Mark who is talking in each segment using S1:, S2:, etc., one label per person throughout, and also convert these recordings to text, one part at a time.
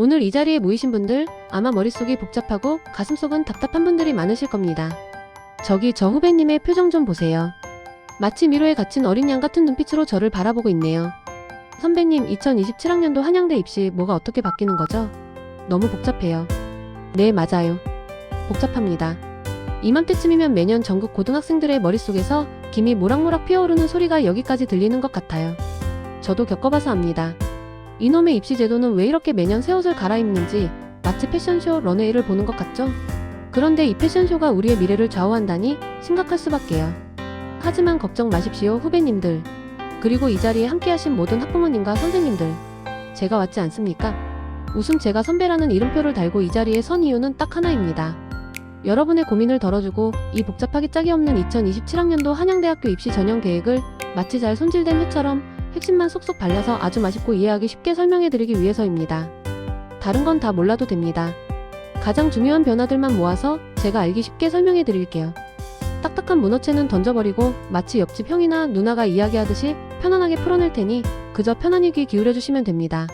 S1: 오늘 이 자리에 모이신 분들 아마 머릿속이 복잡하고 가슴속은 답답한 분들이 많으실 겁니다. 저기 저 후배님의 표정 좀 보세요. 마치 미로에 갇힌 어린 양 같은 눈빛으로 저를 바라보고 있네요. 선배님, 2027학년도 한양대 입시 뭐가 어떻게 바뀌는 거죠? 너무 복잡해요. 네, 맞아요. 복잡합니다. 이맘때쯤이면 매년 전국 고등학생들의 머릿속에서 김이 모락모락 피어오르는 소리가 여기까지 들리는 것 같아요. 저도 겪어봐서 압니다. 이놈의 입시 제도는 왜 이렇게 매년 새 옷을 갈아입는지 마치 패션쇼 런웨이를 보는 것 같죠? 그런데 이 패션쇼가 우리의 미래를 좌우한다니 심각할 수밖에요. 하지만 걱정 마십시오, 후배님들. 그리고 이 자리에 함께하신 모든 학부모님과 선생님들. 제가 왔지 않습니까? 웃음 제가 선배라는 이름표를 달고 이 자리에 선 이유는 딱 하나입니다. 여러분의 고민을 덜어주고 이 복잡하기 짝이 없는 2027학년도 한양대학교 입시 전형 계획을 마치 잘 손질된 회처럼 핵심만 쏙쏙 발라서 아주 맛있고 이해하기 쉽게 설명해드리기 위해서입니다. 다른 건 다 몰라도 됩니다. 가장 중요한 변화들만 모아서 제가 알기 쉽게 설명해드릴게요. 딱딱한 문어체는 던져버리고 마치 옆집 형이나 누나가 이야기하듯이 편안하게 풀어낼 테니 그저 편안히 귀 기울여주시면 됩니다.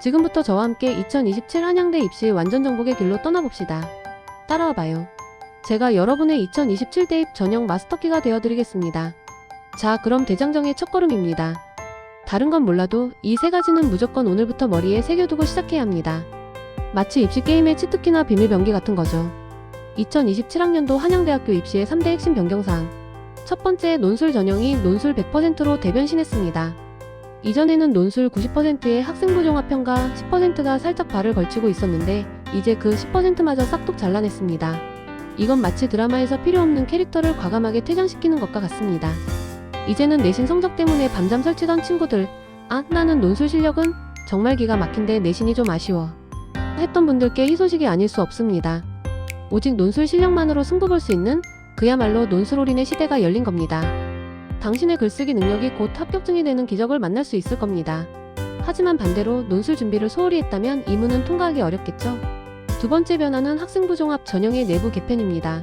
S1: 지금부터 저와 함께 2027 한양대 입시 완전 정복의 길로 떠나봅시다. 따라와봐요. 제가 여러분의 2027 대입 전형 마스터키가 되어드리겠습니다. 자, 그럼 대장정의 첫걸음입니다. 다른 건 몰라도 이 세 가지는 무조건 오늘부터 머리에 새겨두고 시작해야 합니다. 마치 입시 게임의 치트키나 비밀 병기 같은 거죠. 2027학년도 한양대학교 입시의 3대 핵심 변경사항. 첫 번째, 논술 전형이 논술 100%로 대변신했습니다. 이전에는 논술 90%의 학생부 종합평가 10%가 살짝 발을 걸치고 있었는데 이제 그 10%마저 싹둑 잘라냈습니다. 이건 마치 드라마에서 필요 없는 캐릭터를 과감하게 퇴장시키는 것과 같습니다. 이제는 내신 성적 때문에 밤잠 설치던 친구들, 아, 나는 논술 실력은 정말 기가 막힌데 내신이 좀 아쉬워 했던 분들께 희소식이 아닐 수 없습니다. 오직 논술 실력만으로 승부 볼 수 있는 그야말로 논술올인의 시대가 열린 겁니다. 당신의 글쓰기 능력이 곧 합격증이 되는 기적을 만날 수 있을 겁니다. 하지만 반대로 논술 준비를 소홀히 했다면 이 문은 통과하기 어렵겠죠. 두 번째 변화는 학생부 종합 전형의 내부 개편입니다.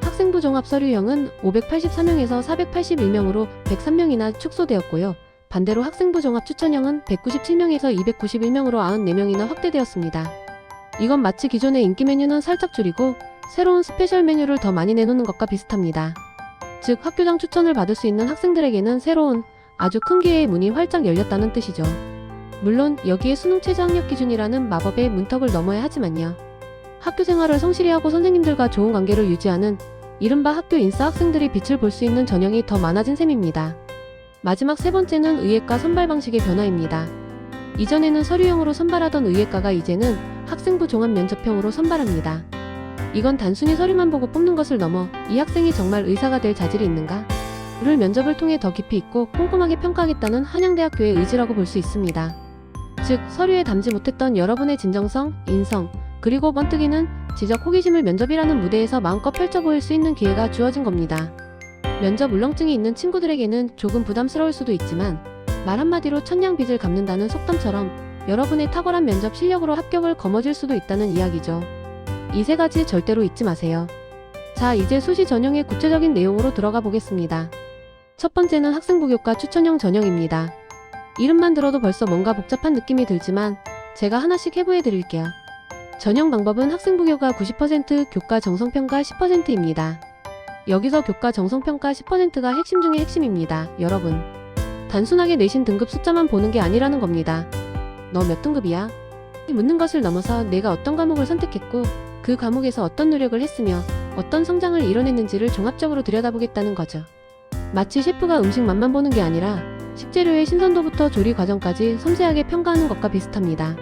S1: 학생부 종합 서류형은 584명에서 481명으로 103명이나 축소되었고요. 반대로 학생부 종합 추천형은 197명에서 291명으로 94명이나 확대되었습니다. 이건 마치 기존의 인기 메뉴는 살짝 줄이고 새로운 스페셜 메뉴를 더 많이 내놓는 것과 비슷합니다. 즉, 학교장 추천을 받을 수 있는 학생들에게는 새로운 아주 큰 기회의 문이 활짝 열렸다는 뜻이죠. 물론 여기에 수능 최저 학력 기준이라는 마법의 문턱을 넘어야 하지만요. 학교 생활을 성실히 하고 선생님들과 좋은 관계를 유지하는 이른바 학교 인싸 학생들이 빛을 볼 수 있는 전형이 더 많아진 셈입니다. 마지막 세 번째는 의예과 선발 방식의 변화입니다. 이전에는 서류형으로 선발하던 의예과가 이제는 학생부 종합 면접형으로 선발합니다. 이건 단순히 서류만 보고 뽑는 것을 넘어 이 학생이 정말 의사가 될 자질이 있는가? 를 면접을 통해 더 깊이 있고 꼼꼼하게 평가하겠다는 한양대학교의 의지라고 볼 수 있습니다. 즉, 서류에 담지 못했던 여러분의 진정성, 인성, 그리고 번뜩이는 지적 호기심을 면접이라는 무대에서 마음껏 펼쳐 보일 수 있는 기회가 주어진 겁니다. 면접 울렁증이 있는 친구들에게는 조금 부담스러울 수도 있지만 말 한마디로 천냥빚을 갚는다는 속담처럼 여러분의 탁월한 면접 실력으로 합격을 거머쥘 수도 있다는 이야기죠. 이 세 가지 절대로 잊지 마세요. 자, 이제 수시 전형의 구체적인 내용으로 들어가 보겠습니다. 첫 번째는 학생부 교과 추천형 전형입니다. 이름만 들어도 벌써 뭔가 복잡한 느낌이 들지만 제가 하나씩 해부해 드릴게요. 전형 방법은 학생부 교과 90%, 교과 정성평가 10%입니다. 여기서 교과 정성평가 10%가 핵심 중의 핵심입니다. 여러분, 단순하게 내신 등급 숫자만 보는 게 아니라는 겁니다. 너 몇 등급이야? 묻는 것을 넘어서 내가 어떤 과목을 선택했고 그 과목에서 어떤 노력을 했으며 어떤 성장을 이뤄냈는지를 종합적으로 들여다보겠다는 거죠. 마치 셰프가 음식 맛만 보는 게 아니라 식재료의 신선도부터 조리 과정까지 섬세하게 평가하는 것과 비슷합니다.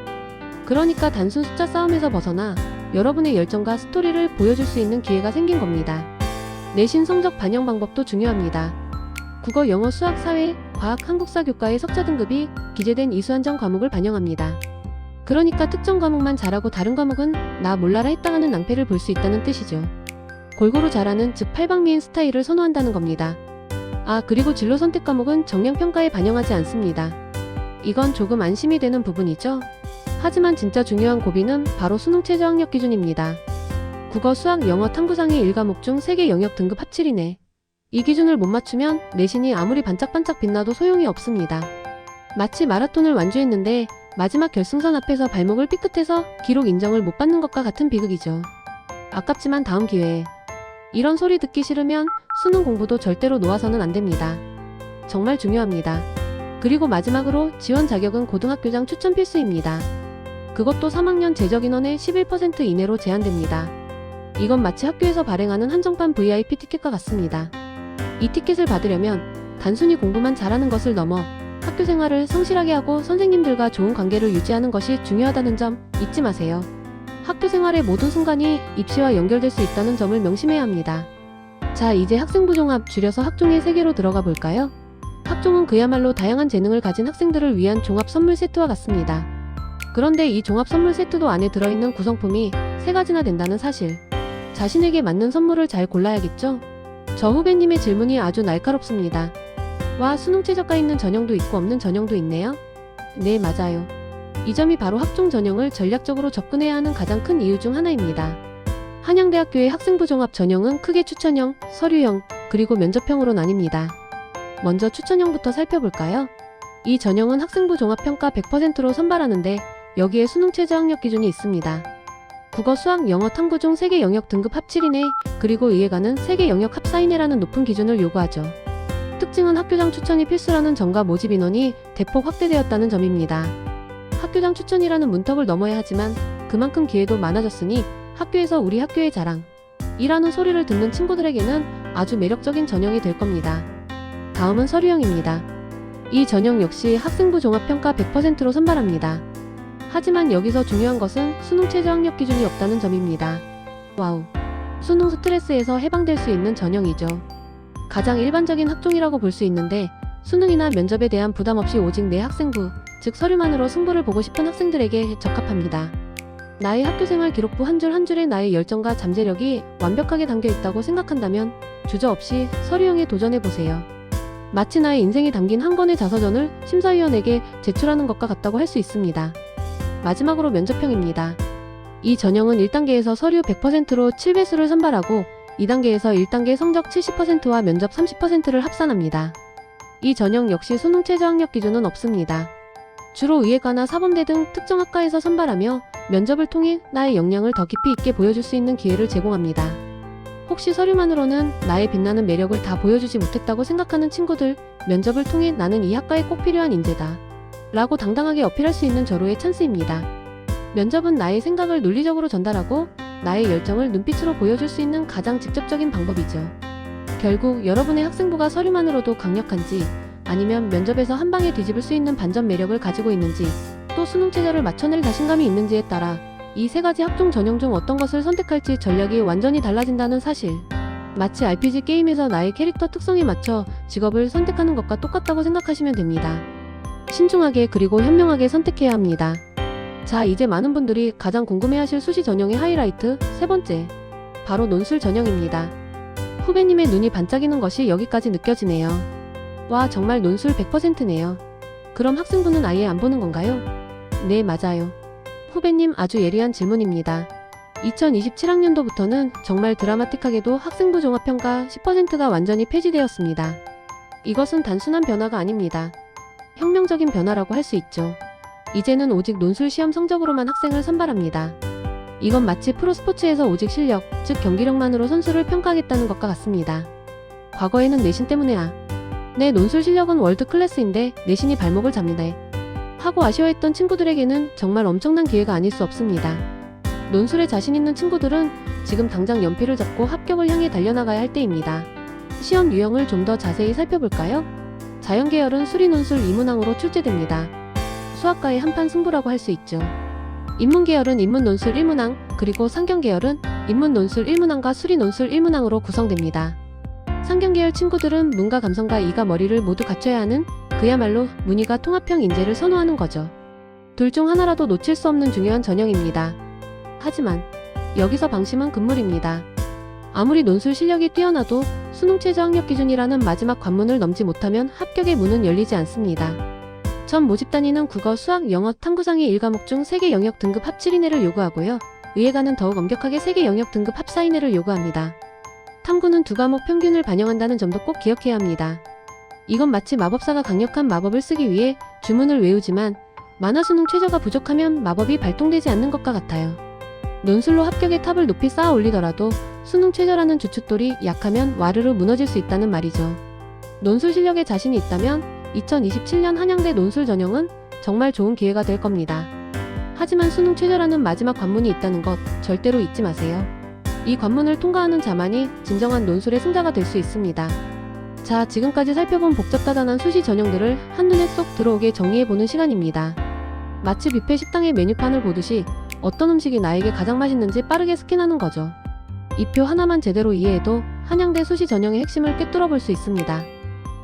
S1: 그러니까 단순 숫자 싸움에서 벗어나 여러분의 열정과 스토리를 보여줄 수 있는 기회가 생긴 겁니다. 내신 성적 반영 방법도 중요합니다. 국어, 영어, 수학, 사회, 과학, 한국사 교과의 석자 등급이 기재된 이수한정 과목을 반영합니다. 그러니까 특정 과목만 잘하고 다른 과목은 나 몰라라 했다가는 낭패를 볼 수 있다는 뜻이죠. 골고루 잘하는, 즉 팔방미인 스타일을 선호한다는 겁니다. 아, 그리고 진로 선택 과목은 정량평가에 반영하지 않습니다. 이건 조금 안심이 되는 부분이죠. 하지만 진짜 중요한 고비는 바로 수능 최저 학력 기준입니다. 국어, 수학, 영어, 탐구상의 1과목 중 3개 영역 등급 합칠이네. 이 기준을 못 맞추면 내신이 아무리 반짝반짝 빛나도 소용이 없습니다. 마치 마라톤을 완주했는데 마지막 결승선 앞에서 발목을 삐끗해서 기록 인정을 못 받는 것과 같은 비극이죠. 아깝지만 다음 기회에. 이런 소리 듣기 싫으면 수능 공부도 절대로 놓아서는 안 됩니다. 정말 중요합니다. 그리고 마지막으로 지원 자격은 고등학교장 추천 필수입니다. 그것도 3학년 재적 인원의 11% 이내로 제한됩니다. 이건 마치 학교에서 발행하는 한정판 VIP 티켓과 같습니다. 이 티켓을 받으려면 단순히 공부만 잘하는 것을 넘어 학교 생활을 성실하게 하고 선생님들과 좋은 관계를 유지하는 것이 중요하다는 점 잊지 마세요. 학교 생활의 모든 순간이 입시와 연결될 수 있다는 점을 명심해야 합니다. 자, 이제 학생부 종합, 줄여서 학종의 세계로 들어가 볼까요? 학종은 그야말로 다양한 재능을 가진 학생들을 위한 종합 선물 세트와 같습니다. 그런데 이 종합 선물 세트도 안에 들어있는 구성품이 3가지나 된다는 사실. 자신에게 맞는 선물을 잘 골라야겠죠? 저 후배님의 질문이 아주 날카롭습니다. 와, 수능 최저가 있는 전형도 있고 없는 전형도 있네요? 네, 맞아요. 이 점이 바로 학종 전형을 전략적으로 접근해야 하는 가장 큰 이유 중 하나입니다. 한양대학교의 학생부 종합 전형은 크게 추천형, 서류형, 그리고 면접형으로 나뉩니다. 먼저 추천형부터 살펴볼까요? 이 전형은 학생부 종합평가 100%로 선발하는데 여기에 수능 최저 학력 기준이 있습니다. 국어, 수학, 영어, 탐구 중 3개 영역 등급 합7 이내, 그리고 이에 가는 3개 영역 합 4 이내라는 높은 기준을 요구하죠. 특징은 학교장 추천이 필수라는 점과 모집 인원이 대폭 확대되었다는 점입니다. 학교장 추천이라는 문턱을 넘어야 하지만 그만큼 기회도 많아졌으니 학교에서 우리 학교의 자랑 이라는 소리를 듣는 친구들에게는 아주 매력적인 전형이 될 겁니다. 다음은 서류형입니다. 이 전형 역시 학생부 종합평가 100%로 선발합니다. 하지만 여기서 중요한 것은 수능 최저 학력 기준이 없다는 점입니다. 와우. 수능 스트레스에서 해방될 수 있는 전형이죠. 가장 일반적인 학종이라고 볼 수 있는데 수능이나 면접에 대한 부담 없이 오직 내 학생부, 즉 서류만으로 승부를 보고 싶은 학생들에게 적합합니다. 나의 학교생활 기록부 한 줄 한 줄에 나의 열정과 잠재력이 완벽하게 담겨 있다고 생각한다면 주저없이 서류형에 도전해보세요. 마치 나의 인생이 담긴 한 권의 자서전을 심사위원에게 제출하는 것과 같다고 할 수 있습니다. 마지막으로 면접형입니다. 이 전형은 1단계에서 서류 100%로 7배수를 선발하고 2단계에서 1단계 성적 70%와 면접 30%를 합산합니다. 이 전형 역시 수능 최저 학력 기준은 없습니다. 주로 의예과나 사범대 등 특정 학과에서 선발하며 면접을 통해 나의 역량을 더 깊이 있게 보여줄 수 있는 기회를 제공합니다. 혹시 서류만으로는 나의 빛나는 매력을 다 보여주지 못했다고 생각하는 친구들, 면접을 통해 나는 이 학과에 꼭 필요한 인재다 라고 당당하게 어필할 수 있는 절호의 찬스입니다. 면접은 나의 생각을 논리적으로 전달하고 나의 열정을 눈빛으로 보여줄 수 있는 가장 직접적인 방법이죠. 결국 여러분의 학생부가 서류만으로도 강력한지 아니면 면접에서 한 방에 뒤집을 수 있는 반전 매력을 가지고 있는지 또 수능 최저를 맞춰낼 자신감이 있는지에 따라 이 3가지 학종 전형 중 어떤 것을 선택할지 전략이 완전히 달라진다는 사실. 마치 RPG 게임에서 나의 캐릭터 특성에 맞춰 직업을 선택하는 것과 똑같다고 생각하시면 됩니다. 신중하게 그리고 현명하게 선택해야 합니다. 자, 이제 많은 분들이 가장 궁금해하실 수시 전형의 하이라이트 3번째, 바로 논술 전형입니다. 후배님의 눈이 반짝이는 것이 여기까지 느껴지네요. 와, 정말 논술 100%네요. 그럼 학생부는 아예 안 보는 건가요? 네, 맞아요. 후배님, 아주 예리한 질문입니다. 2027학년도부터는 정말 드라마틱하게도 학생부 종합평가 10%가 완전히 폐지되었습니다. 이것은 단순한 변화가 아닙니다. 혁명적인 변화라고 할 수 있죠. 이제는 오직 논술 시험 성적으로만 학생을 선발합니다. 이건 마치 프로스포츠에서 오직 실력, 즉 경기력만으로 선수를 평가하겠다는 것과 같습니다. 과거에는 내신 때문에 내 논술 실력은 월드 클래스인데 내신이 발목을 잡니다 하고 아쉬워했던 친구들에게는 정말 엄청난 기회가 아닐 수 없습니다. 논술에 자신 있는 친구들은 지금 당장 연필을 잡고 합격을 향해 달려나가야 할 때입니다. 시험 유형을 좀 더 자세히 살펴볼까요? 자연계열은 수리논술 2문항으로 출제됩니다. 수학과의 한판 승부라고 할 수 있죠. 인문계열은 인문논술 1문항, 그리고 상경계열은 인문논술 1문항과 수리논술 1문항으로 구성됩니다. 상경계열 친구들은 문과 감성과 이가 머리를 모두 갖춰야 하는 그야말로 문이가 통합형 인재를 선호하는 거죠. 둘 중 하나라도 놓칠 수 없는 중요한 전형입니다. 하지만 여기서 방심은 금물입니다. 아무리 논술 실력이 뛰어나도 수능 최저 학력 기준이라는 마지막 관문을 넘지 못하면 합격의 문은 열리지 않습니다. 전 모집 단위는 국어, 수학, 영어, 탐구상의 1과목 중 3개 영역 등급 합 7 이내를 요구하고요. 의예과는 더욱 엄격하게 3개 영역 등급 합 4 이내를 요구합니다. 탐구는 2과목 평균을 반영한다는 점도 꼭 기억해야 합니다. 이건 마치 마법사가 강력한 마법을 쓰기 위해 주문을 외우지만 만화 수능 최저가 부족하면 마법이 발동되지 않는 것과 같아요. 논술로 합격의 탑을 높이 쌓아 올리더라도 수능 최저라는 주춧돌이 약하면 와르르 무너질 수 있다는 말이죠. 논술 실력에 자신이 있다면 2027년 한양대 논술 전형은 정말 좋은 기회가 될 겁니다. 하지만 수능 최저라는 마지막 관문이 있다는 것 절대로 잊지 마세요. 이 관문을 통과하는 자만이 진정한 논술의 승자가 될 수 있습니다. 자, 지금까지 살펴본 복잡다단한 수시 전형들을 한눈에 쏙 들어오게 정리해보는 시간입니다. 마치 뷔페 식당의 메뉴판을 보듯이 어떤 음식이 나에게 가장 맛있는지 빠르게 스캔하는 거죠. 이 표 하나만 제대로 이해해도 한양대 수시 전형의 핵심을 꿰뚫어 볼 수 있습니다.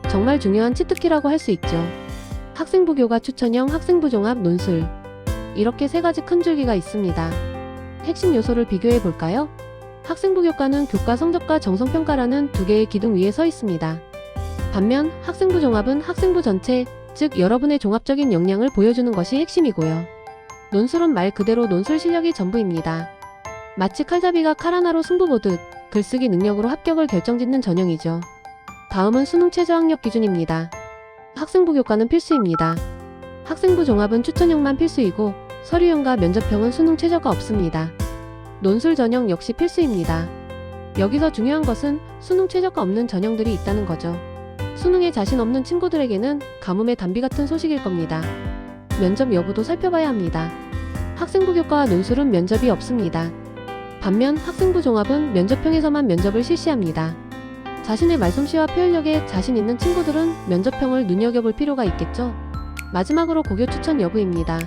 S1: 정말 중요한 치트키라고 할 수 있죠. 학생부 교과 추천형 학생부 종합 논술. 이렇게 세 가지 큰 줄기가 있습니다. 핵심 요소를 비교해 볼까요? 학생부 교과는 교과 성적과 정성평가라는 두 개의 기둥 위에 서 있습니다. 반면 학생부 종합은 학생부 전체, 즉 여러분의 종합적인 역량을 보여주는 것이 핵심이고요. 논술은 말 그대로 논술 실력이 전부입니다. 마치 칼잡이가 칼 하나로 승부 보듯 글쓰기 능력으로 합격을 결정짓는 전형이죠. 다음은 수능 최저 학력 기준입니다. 학생부 교과는 필수입니다. 학생부 종합은 추천형만 필수이고 서류형과 면접형은 수능 최저가 없습니다. 논술 전형 역시 필수입니다. 여기서 중요한 것은 수능 최저가 없는 전형들이 있다는 거죠. 수능에 자신 없는 친구들에게는 가뭄의 단비 같은 소식일 겁니다. 면접 여부도 살펴봐야 합니다. 학생부 교과와 논술은 면접이 없습니다. 반면 학생부 종합은 면접형에서만 면접을 실시합니다. 자신의 말솜씨와 표현력에 자신 있는 친구들은 면접형을 눈여겨볼 필요가 있겠죠. 마지막으로 고교 추천 여부입니다.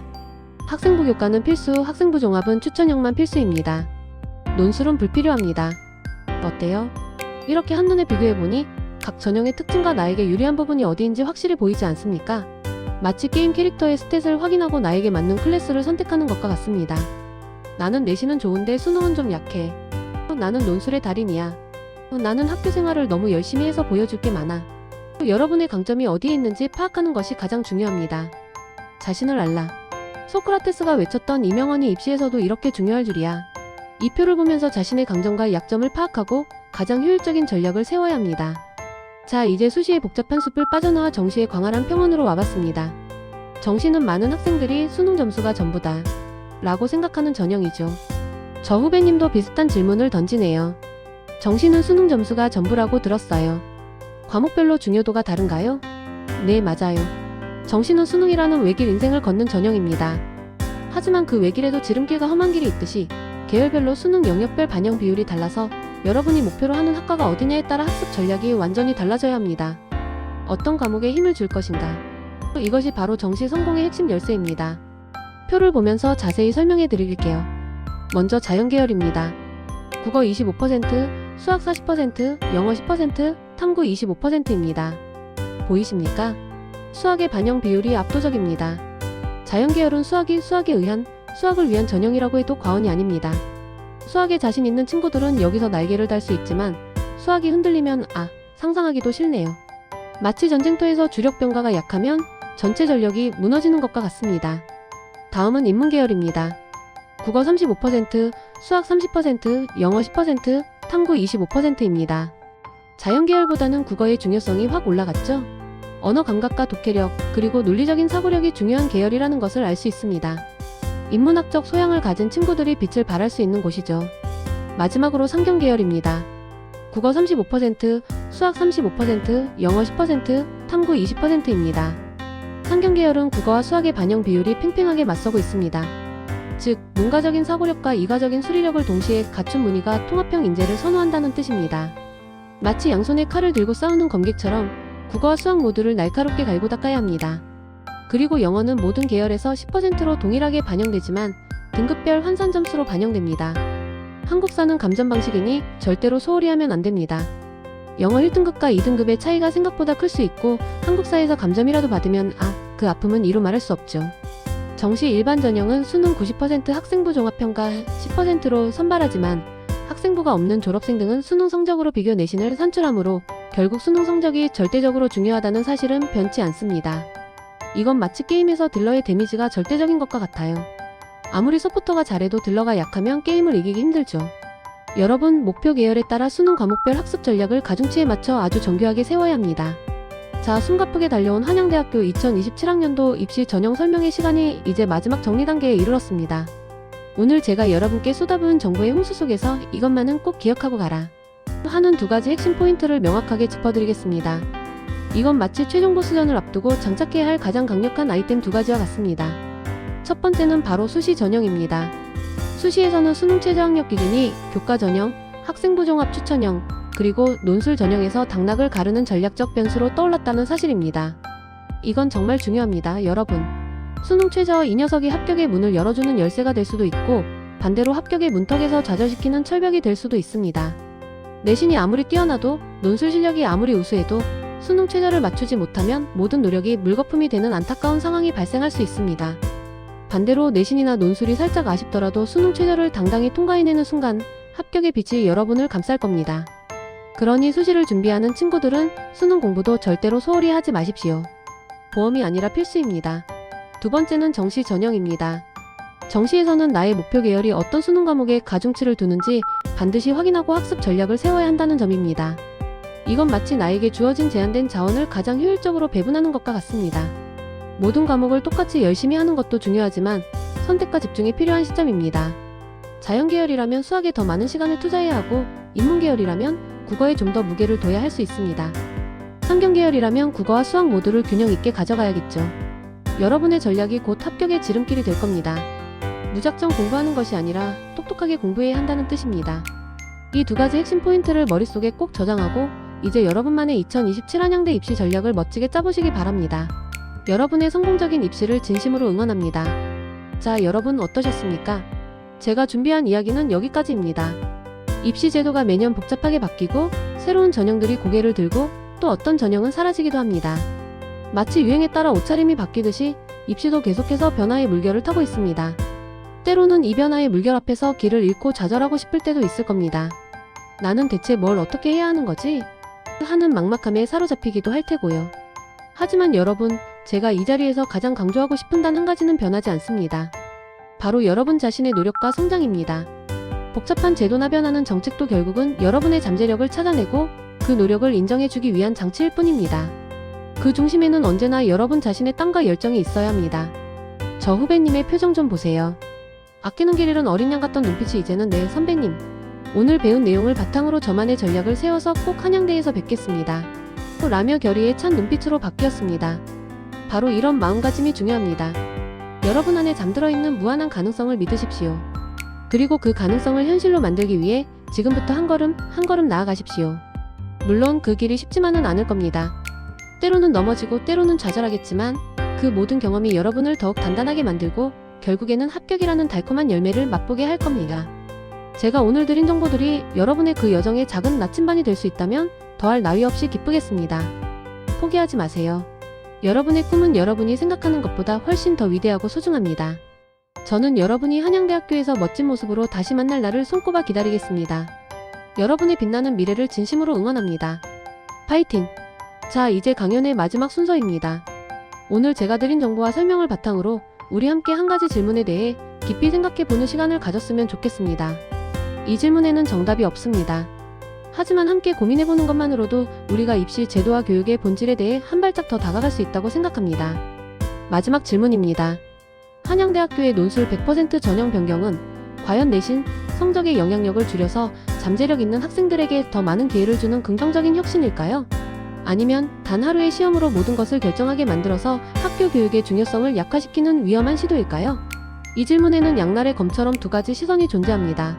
S1: 학생부 교과는 필수, 학생부 종합은 추천형만 필수입니다. 논술은 불필요합니다. 어때요? 이렇게 한눈에 비교해보니 각 전형의 특징과 나에게 유리한 부분이 어디인지 확실히 보이지 않습니까? 마치 게임 캐릭터의 스탯을 확인하고 나에게 맞는 클래스를 선택하는 것과 같습니다. 나는 내신은 좋은데 수능은 좀 약해. 나는 논술의 달인이야. 나는 학교 생활을 너무 열심히 해서 보여줄 게 많아. 여러분의 강점이 어디에 있는지 파악하는 것이 가장 중요합니다. 자신을 알라. 소크라테스가 외쳤던 이명헌이 입시에서도 이렇게 중요할 줄이야. 이 표를 보면서 자신의 강점과 약점을 파악하고 가장 효율적인 전략을 세워야 합니다. 자, 이제 수시의 복잡한 숲을 빠져나와 정시의 광활한 평원으로 와봤습니다. 정시는 많은 학생들이 수능 점수가 전부다 라고 생각하는 전형이죠. 저 후배님도 비슷한 질문을 던지네요. 정시는 수능 점수가 전부라고 들었어요. 과목별로 중요도가 다른가요? 네, 맞아요. 정시는 수능이라는 외길 인생을 걷는 전형입니다. 하지만 그 외길에도 지름길과 험한 길이 있듯이 계열별로 수능 영역별 반영 비율이 달라서 여러분이 목표로 하는 학과가 어디냐에 따라 학습 전략이 완전히 달라져야 합니다. 어떤 과목에 힘을 줄 것인가? 이것이 바로 정시 성공의 핵심 열쇠입니다. 표를 보면서 자세히 설명해 드릴게요. 먼저 자연계열입니다. 국어 25%, 수학 40%, 영어 10%, 탐구 25%입니다. 보이십니까? 수학의 반영 비율이 압도적입니다. 자연계열은 수학에 의한, 수학을 위한 전형이라고 해도 과언이 아닙니다. 수학에 자신 있는 친구들은 여기서 날개를 달 수 있지만 수학이 흔들리면 상상하기도 싫네요. 마치 전쟁터에서 주력 병가가 약하면 전체 전력이 무너지는 것과 같습니다. 다음은 인문계열입니다. 국어 35%, 수학 30%, 영어 10%, 탐구 25%입니다. 자연계열보다는 국어의 중요성이 확 올라갔죠? 언어 감각과 독해력, 그리고 논리적인 사고력이 중요한 계열이라는 것을 알 수 있습니다. 인문학적 소양을 가진 친구들이 빛을 발할 수 있는 곳이죠. 마지막으로 상경계열입니다. 국어 35%, 수학 35%, 영어 10%, 탐구 20%입니다. 상경계열은 국어와 수학의 반영 비율이 팽팽하게 맞서고 있습니다. 즉, 문과적인 사고력과 이과적인 수리력을 동시에 갖춘 문이가 통합형 인재를 선호한다는 뜻입니다. 마치 양손에 칼을 들고 싸우는 검객처럼 국어와 수학 모두를 날카롭게 갈고 닦아야 합니다. 그리고 영어는 모든 계열에서 10%로 동일하게 반영되지만 등급별 환산 점수로 반영됩니다. 한국사는 감점 방식이니 절대로 소홀히 하면 안 됩니다. 영어 1등급과 2등급의 차이가 생각보다 클 수 있고 한국사에서 감점이라도 받으면 그 아픔은 이루 말할 수 없죠. 정시 일반 전형은 수능 90% 학생부 종합평가 10%로 선발하지만 학생부가 없는 졸업생 등은 수능 성적으로 비교 내신을 산출하므로 결국 수능 성적이 절대적으로 중요하다는 사실은 변치 않습니다. 이건 마치 게임에서 딜러의 데미지가 절대적인 것과 같아요. 아무리 서포터가 잘해도 딜러가 약하면 게임을 이기기 힘들죠. 여러분, 목표 계열에 따라 수능 과목별 학습 전략을 가중치에 맞춰 아주 정교하게 세워야 합니다. 자, 숨가쁘게 달려온 한양대학교 2027학년도 입시 전형 설명회 시간이 이제 마지막 정리 단계에 이르렀습니다. 오늘 제가 여러분께 쏟아부은 정보의 홍수 속에서 이것만은 꼭 기억하고 가라 하는 두 가지 핵심 포인트를 명확하게 짚어드리겠습니다. 이건 마치 최종 보스전을 앞두고 장착해야 할 가장 강력한 아이템 두 가지와 같습니다. 첫 번째는 바로 수시 전형입니다. 수시에서는 수능 최저학력 기준이 교과 전형, 학생부 종합 추천형, 그리고 논술 전형에서 당락을 가르는 전략적 변수로 떠올랐다는 사실입니다. 이건 정말 중요합니다, 여러분. 수능 최저 이 녀석이 합격의 문을 열어주는 열쇠가 될 수도 있고, 반대로 합격의 문턱에서 좌절시키는 철벽이 될 수도 있습니다. 내신이 아무리 뛰어나도, 논술 실력이 아무리 우수해도 수능 최저를 맞추지 못하면 모든 노력이 물거품이 되는 안타까운 상황이 발생할 수 있습니다. 반대로 내신이나 논술이 살짝 아쉽더라도 수능 최저를 당당히 통과해내는 순간 합격의 빛이 여러분을 감쌀 겁니다. 그러니 수시를 준비하는 친구들은 수능 공부도 절대로 소홀히 하지 마십시오. 보험이 아니라 필수입니다. 두 번째는 정시 전형입니다. 정시에서는 나의 목표 계열이 어떤 수능 과목에 가중치를 두는지 반드시 확인하고 학습 전략을 세워야 한다는 점입니다. 이건 마치 나에게 주어진 제한된 자원을 가장 효율적으로 배분하는 것과 같습니다. 모든 과목을 똑같이 열심히 하는 것도 중요하지만 선택과 집중이 필요한 시점입니다. 자연 계열이라면 수학에 더 많은 시간을 투자해야 하고 인문 계열이라면 국어에 좀 더 무게를 둬야 할 수 있습니다. 상경 계열이라면 국어와 수학 모두를 균형 있게 가져가야겠죠. 여러분의 전략이 곧 합격의 지름길이 될 겁니다. 무작정 공부하는 것이 아니라 똑똑하게 공부해야 한다는 뜻입니다. 이 두 가지 핵심 포인트를 머릿속에 꼭 저장하고 이제 여러분만의 2027 한양대 입시 전략을 멋지게 짜보시기 바랍니다. 여러분의 성공적인 입시를 진심으로 응원합니다. 자, 여러분 어떠셨습니까? 제가 준비한 이야기는 여기까지입니다. 입시 제도가 매년 복잡하게 바뀌고 새로운 전형들이 고개를 들고 또 어떤 전형은 사라지기도 합니다. 마치 유행에 따라 옷차림이 바뀌듯이 입시도 계속해서 변화의 물결을 타고 있습니다. 때로는 이 변화의 물결 앞에서 길을 잃고 좌절하고 싶을 때도 있을 겁니다. 나는 대체 뭘 어떻게 해야 하는 거지? 하는 막막함에 사로잡히기도 할 테고요. 하지만 여러분, 제가 이 자리에서 가장 강조하고 싶은 단 한 가지는 변하지 않습니다. 바로 여러분 자신의 노력과 성장입니다. 복잡한 제도나 변하는 정책도 결국은 여러분의 잠재력을 찾아내고 그 노력을 인정해주기 위한 장치일 뿐입니다. 그 중심에는 언제나 여러분 자신의 땀과 열정이 있어야 합니다. 저 후배님의 표정 좀 보세요. 아끼는 길 잃은 어린 양 같던 눈빛이 이제는 네 선배님. 오늘 배운 내용을 바탕으로 저만의 전략을 세워서 꼭 한양대에서 뵙겠습니다. 또 라며 결의에 찬 눈빛으로 바뀌었습니다. 바로 이런 마음가짐이 중요합니다. 여러분 안에 잠들어 있는 무한한 가능성을 믿으십시오. 그리고 그 가능성을 현실로 만들기 위해 지금부터 한 걸음 한 걸음 나아가십시오. 물론 그 길이 쉽지만은 않을 겁니다. 때로는 넘어지고 때로는 좌절하겠지만 그 모든 경험이 여러분을 더욱 단단하게 만들고 결국에는 합격이라는 달콤한 열매를 맛보게 할 겁니다. 제가 오늘 드린 정보들이 여러분의 그 여정의 작은 나침반이 될 수 있다면 더할 나위 없이 기쁘겠습니다. 포기하지 마세요. 여러분의 꿈은 여러분이 생각하는 것보다 훨씬 더 위대하고 소중합니다. 저는 여러분이 한양대학교에서 멋진 모습으로 다시 만날 날을 손꼽아 기다리겠습니다. 여러분의 빛나는 미래를 진심으로 응원합니다. 파이팅! 자, 이제 강연의 마지막 순서입니다. 오늘 제가 드린 정보와 설명을 바탕으로 우리 함께 한 가지 질문에 대해 깊이 생각해보는 시간을 가졌으면 좋겠습니다. 이 질문에는 정답이 없습니다. 하지만 함께 고민해보는 것만으로도 우리가 입시 제도와 교육의 본질에 대해 한 발짝 더 다가갈 수 있다고 생각합니다. 마지막 질문입니다. 한양대학교의 논술 100% 전형 변경은 과연 내신, 성적의 영향력을 줄여서 잠재력 있는 학생들에게 더 많은 기회를 주는 긍정적인 혁신일까요? 아니면 단 하루의 시험으로 모든 것을 결정하게 만들어서 학교 교육의 중요성을 약화시키는 위험한 시도일까요? 이 질문에는 양날의 검처럼 두 가지 시선이 존재합니다.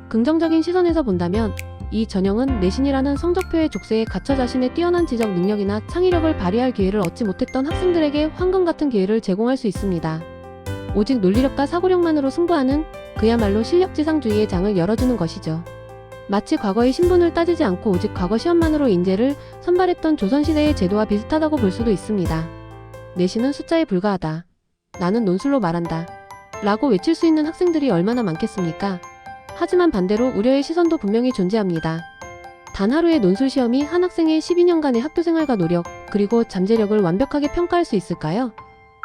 S1: 긍정적인 시선에서 본다면 이 전형은 내신이라는 성적표의 족쇄에 갇혀 자신의 뛰어난 지적 능력이나 창의력을 발휘할 기회를 얻지 못했던 학생들에게 황금 같은 기회를 제공할 수 있습니다. 오직 논리력과 사고력만으로 승부하는 그야말로 실력지상주의의 장을 열어주는 것이죠. 마치 과거의 신분을 따지지 않고 오직 과거 시험만으로 인재를 선발했던 조선시대의 제도와 비슷하다고 볼 수도 있습니다. 내신은 숫자에 불과하다. 나는 논술로 말한다. 라고 외칠 수 있는 학생들이 얼마나 많겠습니까? 하지만 반대로 우려의 시선도 분명히 존재합니다. 단 하루의 논술 시험이 한 학생의 12년간의 학교생활과 노력, 그리고 잠재력을 완벽하게 평가할 수 있을까요?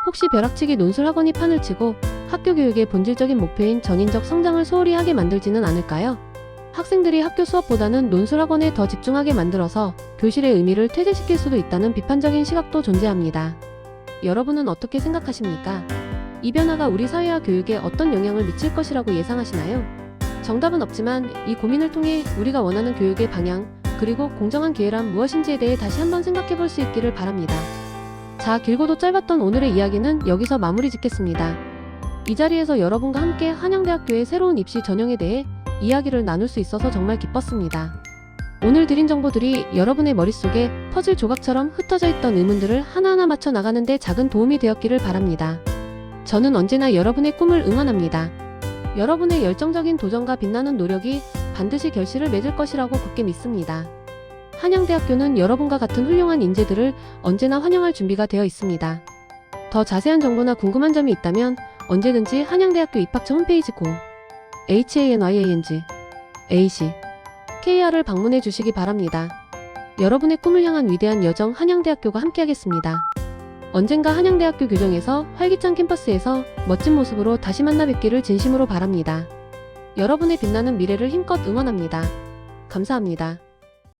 S1: 혹시 벼락치기 논술 학원이 판을 치고 학교 교육의 본질적인 목표인 전인적 성장을 소홀히 하게 만들지는 않을까요? 학생들이 학교 수업보다는 논술학원에 더 집중하게 만들어서 교실의 의미를 퇴색시킬 수도 있다는 비판적인 시각도 존재합니다. 여러분은 어떻게 생각하십니까? 이 변화가 우리 사회와 교육에 어떤 영향을 미칠 것이라고 예상하시나요? 정답은 없지만 이 고민을 통해 우리가 원하는 교육의 방향, 그리고 공정한 기회란 무엇인지에 대해 다시 한번 생각해 볼 수 있기를 바랍니다. 자, 길고도 짧았던 오늘의 이야기는 여기서 마무리 짓겠습니다. 이 자리에서 여러분과 함께 한양대학교의 새로운 입시 전형에 대해 이야기를 나눌 수 있어서 정말 기뻤습니다. 오늘 드린 정보들이 여러분의 머릿속에 퍼즐 조각처럼 흩어져 있던 의문들을 하나하나 맞춰 나가는 데 작은 도움이 되었기를 바랍니다. 저는 언제나 여러분의 꿈을 응원합니다. 여러분의 열정적인 도전과 빛나는 노력이 반드시 결실을 맺을 것이라고 굳게 믿습니다. 한양대학교는 여러분과 같은 훌륭한 인재들을 언제나 환영할 준비가 되어 있습니다. 더 자세한 정보나 궁금한 점이 있다면 언제든지 한양대학교 입학처 홈페이지 hanyangac.kr을 방문해 주시기 바랍니다. 여러분의 꿈을 향한 위대한 여정 한양대학교가 함께하겠습니다. 언젠가 한양대학교 교정에서 활기찬 캠퍼스에서 멋진 모습으로 다시 만나 뵙기를 진심으로 바랍니다. 여러분의 빛나는 미래를 힘껏 응원합니다. 감사합니다.